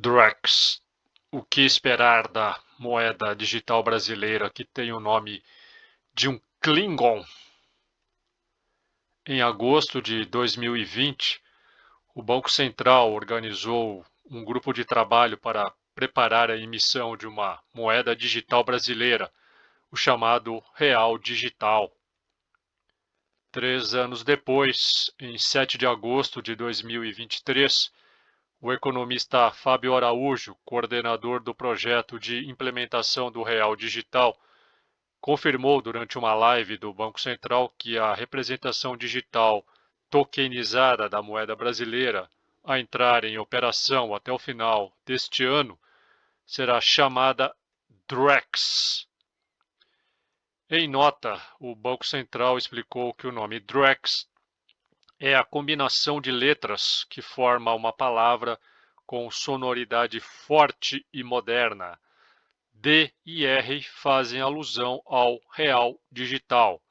Drex. O que esperar da moeda digital brasileira que tem o nome de um Klingon? Em agosto de 2020, o Banco Central organizou um grupo de trabalho para preparar a emissão de uma moeda digital brasileira, o chamado Real Digital. 3 anos depois, em 7 de agosto de 2023, o economista Fábio Araújo, coordenador do projeto de implementação do Real Digital, confirmou durante uma live do Banco Central que a representação digital tokenizada da moeda brasileira a entrar em operação até o final deste ano será chamada Drex. Em nota, o Banco Central explicou que o nome Drex é a combinação de letras que forma uma palavra com sonoridade forte e moderna. D e R fazem alusão ao real digital.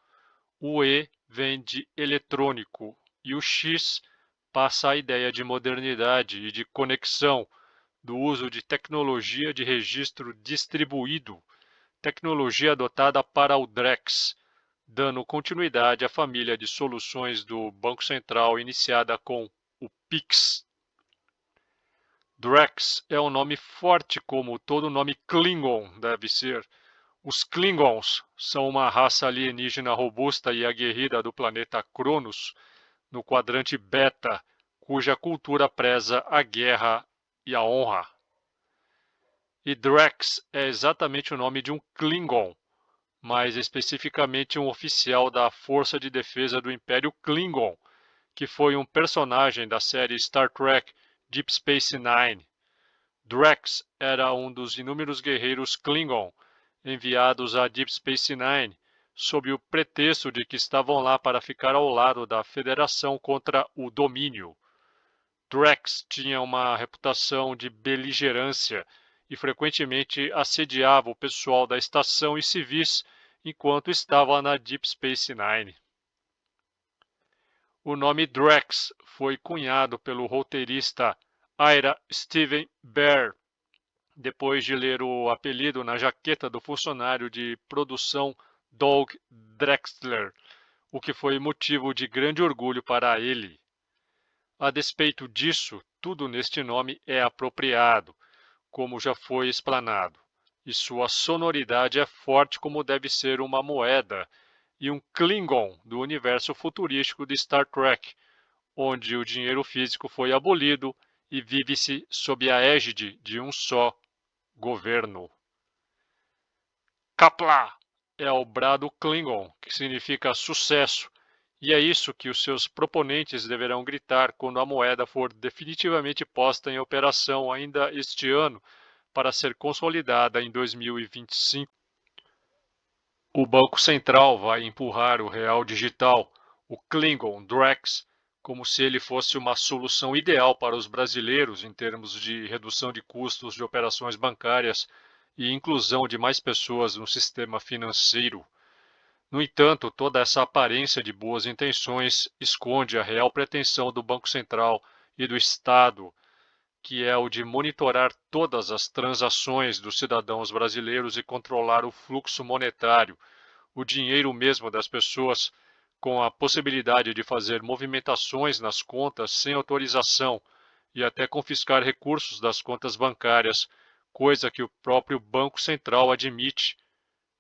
O E vem de eletrônico e o X passa a ideia de modernidade e de conexão, do uso de tecnologia de registro distribuído, tecnologia adotada para o Drex, dando continuidade à família de soluções do Banco Central iniciada com o Pix. Drex é um nome forte como todo nome Klingon deve ser. Os Klingons são uma raça alienígena robusta e aguerrida do planeta Cronos, no quadrante Beta, cuja cultura preza a guerra e a honra. E Drex é exatamente o nome de um Klingon, mais especificamente um oficial da Força de Defesa do Império Klingon, que foi um personagem da série Star Trek Deep Space Nine. Drex era um dos inúmeros guerreiros Klingon enviados a Deep Space Nine sob o pretexto de que estavam lá para ficar ao lado da Federação contra o domínio. Drex tinha uma reputação de beligerância e frequentemente assediava o pessoal da estação e civis enquanto estava na Deep Space Nine. O nome Drex foi cunhado pelo roteirista Ira Steven Behr, depois de ler o apelido na jaqueta do funcionário de produção Doug Drexler, o que foi motivo de grande orgulho para ele. A despeito disso, tudo neste nome é apropriado, como já foi explanado, e sua sonoridade é forte como deve ser uma moeda, e um Klingon do universo futurístico de Star Trek, onde o dinheiro físico foi abolido e vive-se sob a égide de um só governo. Kapla é o brado Klingon, que significa sucesso, e é isso que os seus proponentes deverão gritar quando a moeda for definitivamente posta em operação ainda este ano, para ser consolidada em 2025. O Banco Central vai empurrar o real digital, o Klingon Drex, como se ele fosse uma solução ideal para os brasileiros em termos de redução de custos de operações bancárias e inclusão de mais pessoas no sistema financeiro. No entanto, toda essa aparência de boas intenções esconde a real pretensão do Banco Central e do Estado, que é o de monitorar todas as transações dos cidadãos brasileiros e controlar o fluxo monetário, o dinheiro mesmo das pessoas, com a possibilidade de fazer movimentações nas contas sem autorização e até confiscar recursos das contas bancárias, coisa que o próprio Banco Central admite.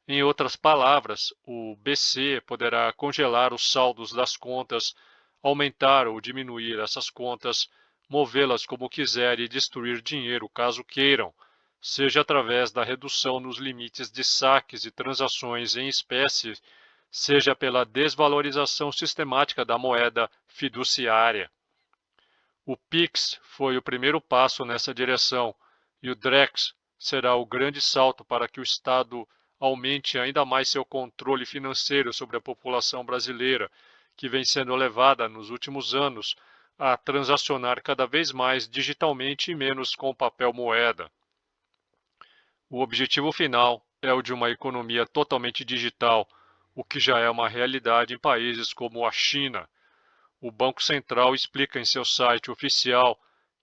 Em outras palavras, o BC poderá congelar os saldos das contas, aumentar ou diminuir essas contas, movê-las como quiser e destruir dinheiro caso queiram, seja através da redução nos limites de saques e transações em espécie, seja pela desvalorização sistemática da moeda fiduciária. O Pix foi o primeiro passo nessa direção, e o Drex será o grande salto para que o Estado aumente ainda mais seu controle financeiro sobre a população brasileira, que vem sendo levada nos últimos anos a transacionar cada vez mais digitalmente e menos com papel moeda. O objetivo final é o de uma economia totalmente digital, o que já é uma realidade em países como a China. O Banco Central explica em seu site oficial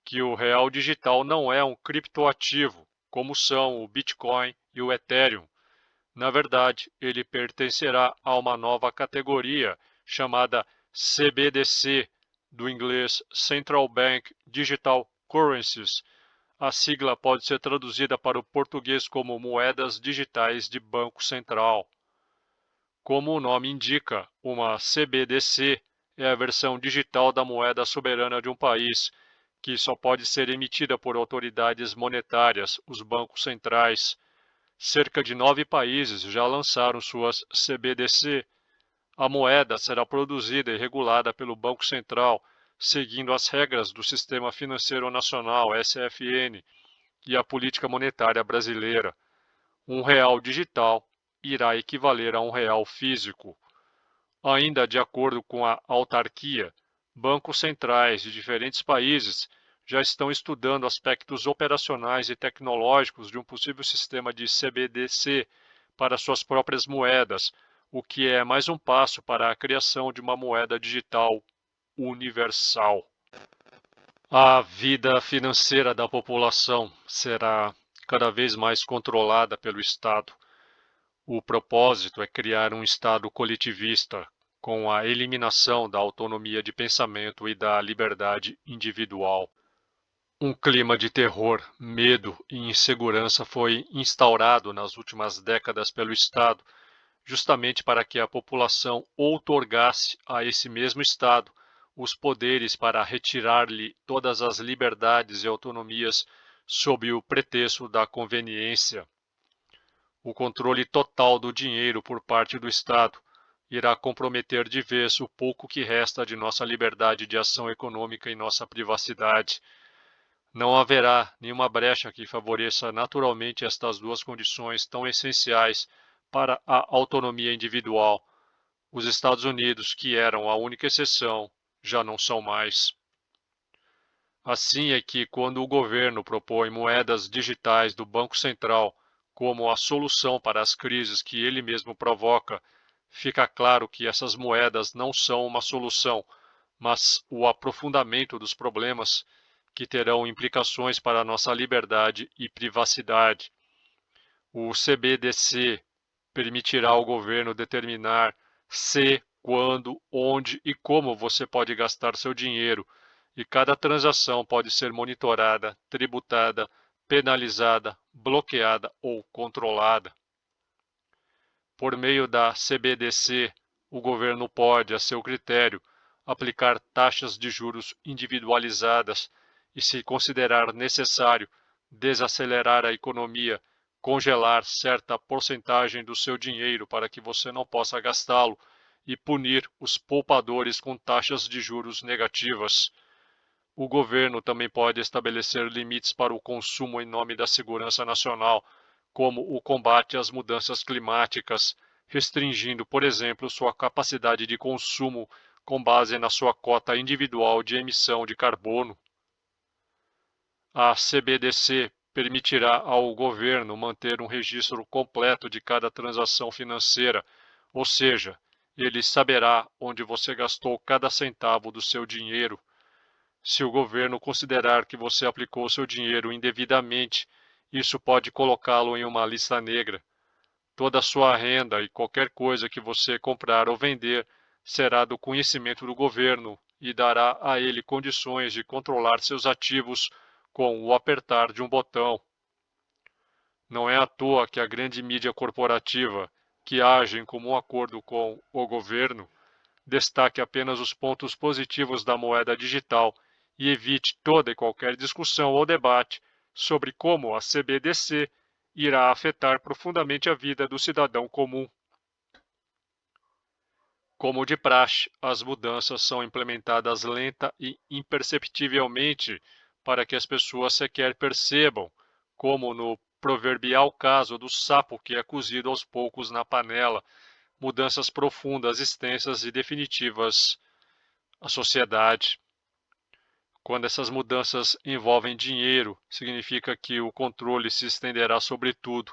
que o real digital não é um criptoativo, como são o Bitcoin e o Ethereum. Na verdade, ele pertencerá a uma nova categoria chamada CBDC, do inglês Central Bank Digital Currencies. A sigla pode ser traduzida para o português como moedas digitais de Banco Central. Como o nome indica, uma CBDC é a versão digital da moeda soberana de um país, que só pode ser emitida por autoridades monetárias, os bancos centrais. Cerca de 9 países já lançaram suas CBDC. A moeda será produzida e regulada pelo Banco Central, seguindo as regras do Sistema Financeiro Nacional, SFN, e a política monetária brasileira. Um real digital irá equivaler a um real físico. Ainda de acordo com a autarquia, bancos centrais de diferentes países já estão estudando aspectos operacionais e tecnológicos de um possível sistema de CBDC para suas próprias moedas, o que é mais um passo para a criação de uma moeda digital universal. A vida financeira da população será cada vez mais controlada pelo Estado. O propósito é criar um Estado coletivista, com a eliminação da autonomia de pensamento e da liberdade individual. Um clima de terror, medo e insegurança foi instaurado nas últimas décadas pelo Estado, justamente para que a população outorgasse a esse mesmo Estado os poderes para retirar-lhe todas as liberdades e autonomias sob o pretexto da conveniência. O controle total do dinheiro por parte do Estado irá comprometer de vez o pouco que resta de nossa liberdade de ação econômica e nossa privacidade. Não haverá nenhuma brecha que favoreça naturalmente estas duas condições tão essenciais para a autonomia individual. Os Estados Unidos, que eram a única exceção, já não são mais. Assim é que, quando o governo propõe moedas digitais do Banco Central como a solução para as crises que ele mesmo provoca, fica claro que essas moedas não são uma solução, mas o aprofundamento dos problemas que terão implicações para a nossa liberdade e privacidade. O CBDC permitirá ao governo determinar se, quando, onde e como você pode gastar seu dinheiro, e cada transação pode ser monitorada, tributada, penalizada, bloqueada ou controlada. Por meio da CBDC, o governo pode, a seu critério, aplicar taxas de juros individualizadas e, se considerar necessário, desacelerar a economia, congelar certa porcentagem do seu dinheiro para que você não possa gastá-lo e punir os poupadores com taxas de juros negativas. O governo também pode estabelecer limites para o consumo em nome da segurança nacional, como o combate às mudanças climáticas, restringindo, por exemplo, sua capacidade de consumo com base na sua cota individual de emissão de carbono. A CBDC permitirá ao governo manter um registro completo de cada transação financeira, ou seja, ele saberá onde você gastou cada centavo do seu dinheiro. Se o governo considerar que você aplicou seu dinheiro indevidamente, isso pode colocá-lo em uma lista negra. Toda a sua renda e qualquer coisa que você comprar ou vender será do conhecimento do governo e dará a ele condições de controlar seus ativos com o apertar de um botão. Não é à toa que a grande mídia corporativa, que age em comum acordo com o governo, destaque apenas os pontos positivos da moeda digital e evite toda e qualquer discussão ou debate sobre como a CBDC irá afetar profundamente a vida do cidadão comum. Como de praxe, as mudanças são implementadas lenta e imperceptivelmente para que as pessoas sequer percebam, como no proverbial caso do sapo que é cozido aos poucos na panela, mudanças profundas, extensas e definitivas à sociedade. Quando essas mudanças envolvem dinheiro, significa que o controle se estenderá sobre tudo,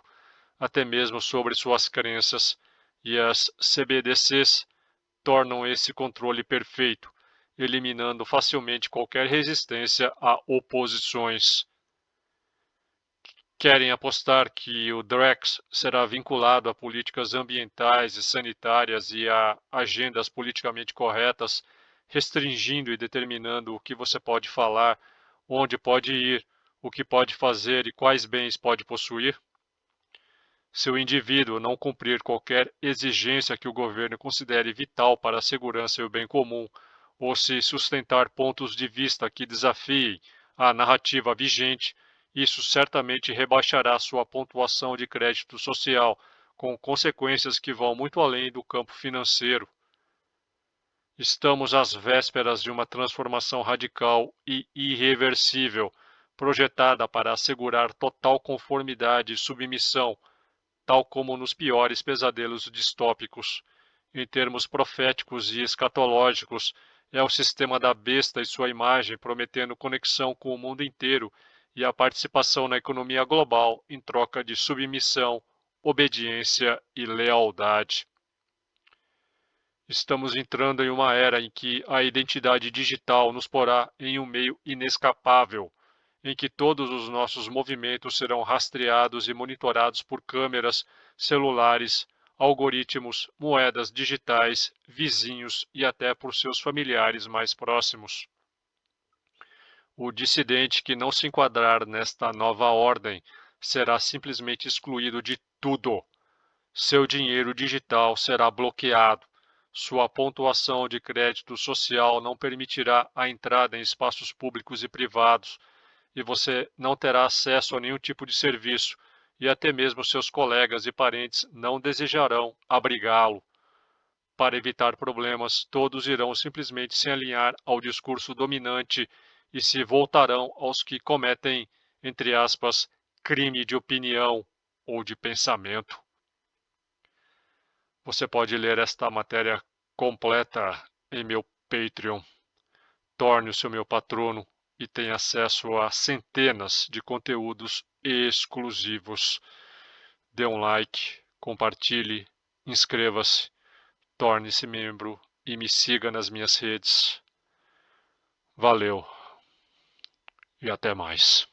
até mesmo sobre suas crenças, e as CBDCs tornam esse controle perfeito. eliminando facilmente qualquer resistência a oposições. Querem apostar que o Drex será vinculado a políticas ambientais e sanitárias e a agendas politicamente corretas, restringindo e determinando o que você pode falar, onde pode ir, o que pode fazer e quais bens pode possuir? Se o indivíduo não cumprir qualquer exigência que o governo considere vital para a segurança e o bem comum, ou se sustentar pontos de vista que desafiem a narrativa vigente, isso certamente rebaixará sua pontuação de crédito social, com consequências que vão muito além do campo financeiro. Estamos às vésperas de uma transformação radical e irreversível, projetada para assegurar total conformidade e submissão, tal como nos piores pesadelos distópicos. Em termos proféticos e escatológicos, é o sistema da besta e sua imagem prometendo conexão com o mundo inteiro e a participação na economia global em troca de submissão, obediência e lealdade. Estamos entrando em uma era em que a identidade digital nos porá em um meio inescapável, em que todos os nossos movimentos serão rastreados e monitorados por câmeras, celulares, algoritmos, moedas digitais, vizinhos e até por seus familiares mais próximos. O dissidente que não se enquadrar nesta nova ordem será simplesmente excluído de tudo. Seu dinheiro digital será bloqueado. Sua pontuação de crédito social não permitirá a entrada em espaços públicos e privados, e você não terá acesso a nenhum tipo de serviço, e até mesmo seus colegas e parentes não desejarão abrigá-lo. Para evitar problemas, todos irão simplesmente se alinhar ao discurso dominante e se voltarão aos que cometem, entre aspas, crime de opinião ou de pensamento. Você pode ler esta matéria completa em meu Patreon. Torne-se o meu patrono e tenha acesso a centenas de conteúdos exclusivos. Dê um like, compartilhe, inscreva-se, torne-se membro e me siga nas minhas redes. Valeu e até mais.